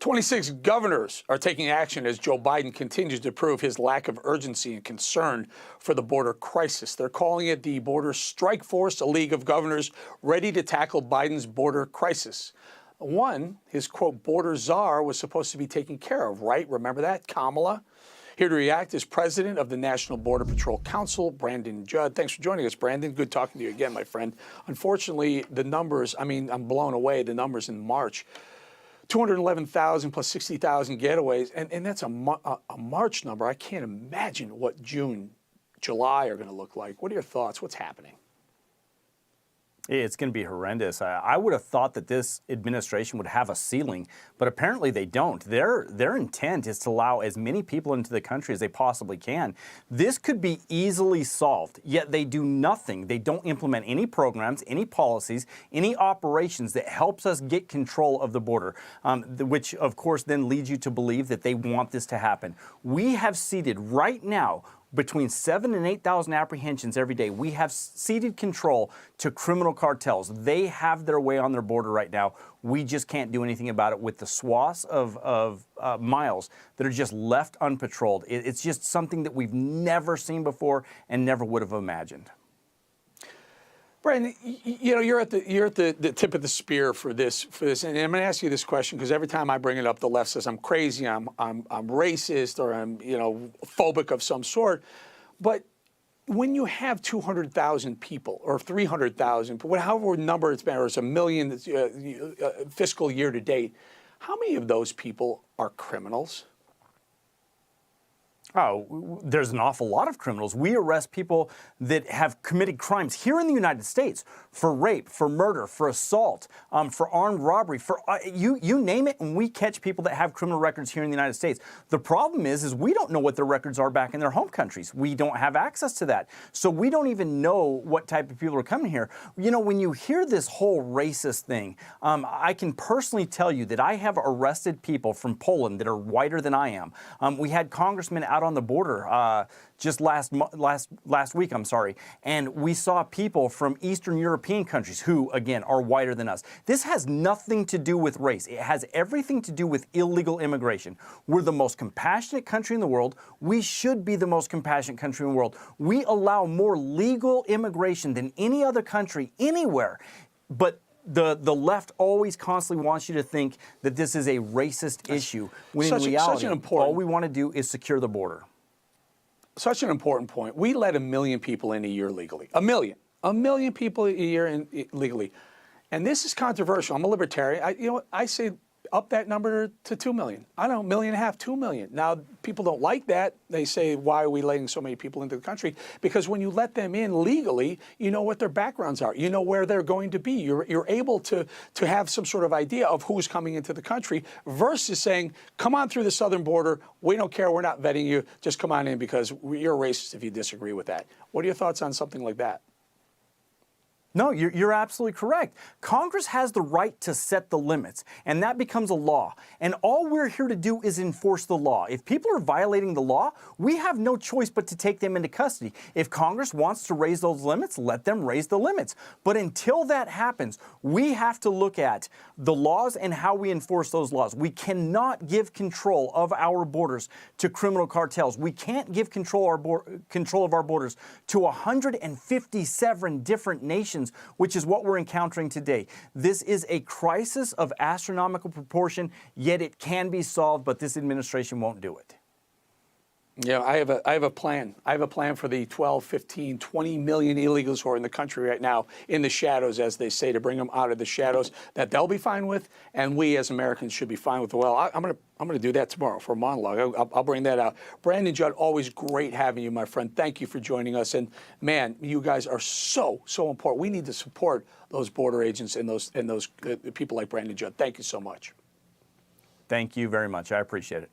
26 governors are taking action as Joe Biden continues to prove his lack of urgency and concern for the border crisis. They're calling it the Border Strike Force, a league of governors ready to tackle Biden's border crisis. One, his, quote, border czar was supposed to be taken care of, right? Remember that? Kamala. Here to react is president of the National Border Patrol Council, Brandon Judd. Thanks for joining us, Brandon. Good talking to you again, my friend. Unfortunately, the numbers, I'm blown away, the numbers in March. 211,000 plus 60,000 getaways, and that's a March number. I can't imagine what June, July are going to look like. What are your thoughts? What's happening? It's going to be horrendous. I would have thought that this administration would have a ceiling, but apparently they don't. Their intent is to allow as many people into the country as they possibly can. This could be easily solved, yet they do nothing. They don't implement any programs, any policies, any operations that helps us get control of the border, which of course then leads you to believe that they want this to happen. We have ceded right now between 7,000 and 8,000 apprehensions every day. We have ceded control to criminal cartels. They have their way on their border right now. We just can't do anything about it with the swaths of miles that are just left unpatrolled. It's just something that we've never seen before and never would have imagined. Brandon, you know, you're at the tip of the spear for this, and I'm going to ask you this question because every time I bring it up, the left says I'm crazy, I'm racist, or I'm phobic of some sort. But when you have 200,000 people or 300,000, however number it's been, or it's 1 million fiscal year to date, how many of those people are criminals? Oh, there's an awful lot of criminals. We arrest people that have committed crimes here in the United States for rape, for murder, for assault, for armed robbery, for you name it, and we catch people that have criminal records here in the United States. The problem is we don't know what their records are back in their home countries. We don't have access to that. So we don't even know what type of people are coming here. You know, when you hear this whole racist thing, I can personally tell you that I have arrested people from Poland that are whiter than I am. We had congressmen out on the border just last week, and we saw people from Eastern European countries who, again, are whiter than us. This has nothing to do with race. It has everything to do with illegal immigration. We're the most compassionate country in the world. We should be the most compassionate country in the world. We allow more legal immigration than any other country anywhere, but the left always constantly wants you to think that this is a racist issue, when in reality, all we want to do is secure the border. Such an important point. We let 1 million people in a year legally. 1 million. 1 million people a year legally. And this is controversial. I'm a libertarian. I say up that number to 2 million. I don't know, 1.5 million, 2 million. Now, people don't like that. They say, why are we letting so many people into the country? Because when you let them in legally, you know what their backgrounds are. You know where they're going to be. You're able to have some sort of idea of who's coming into the country versus saying, come on through the southern border. We don't care. We're not vetting you. Just come on in because you're racist if you disagree with that. What are your thoughts on something like that? No, you're absolutely correct. Congress has the right to set the limits, and that becomes a law. And all we're here to do is enforce the law. If people are violating the law, we have no choice but to take them into custody. If Congress wants to raise those limits, let them raise the limits. But until that happens, we have to look at the laws and how we enforce those laws. We cannot give control of our borders to criminal cartels. We can't give control of our borders to 157 different nations, which is what we're encountering today. This is a crisis of astronomical proportion, yet it can be solved, but this administration won't do it. Yeah, I have a plan. I have a plan for the 12, 15, 20 million illegals who are in the country right now in the shadows, as they say, to bring them out of the shadows that they'll be fine with, and we as Americans should be fine with. Well, I'm gonna do that tomorrow for a monologue. I'll bring that out. Brandon Judd, always great having you, my friend. Thank you for joining us. And man, you guys are so important. We need to support those border agents and those people like Brandon Judd. Thank you so much. Thank you very much. I appreciate it.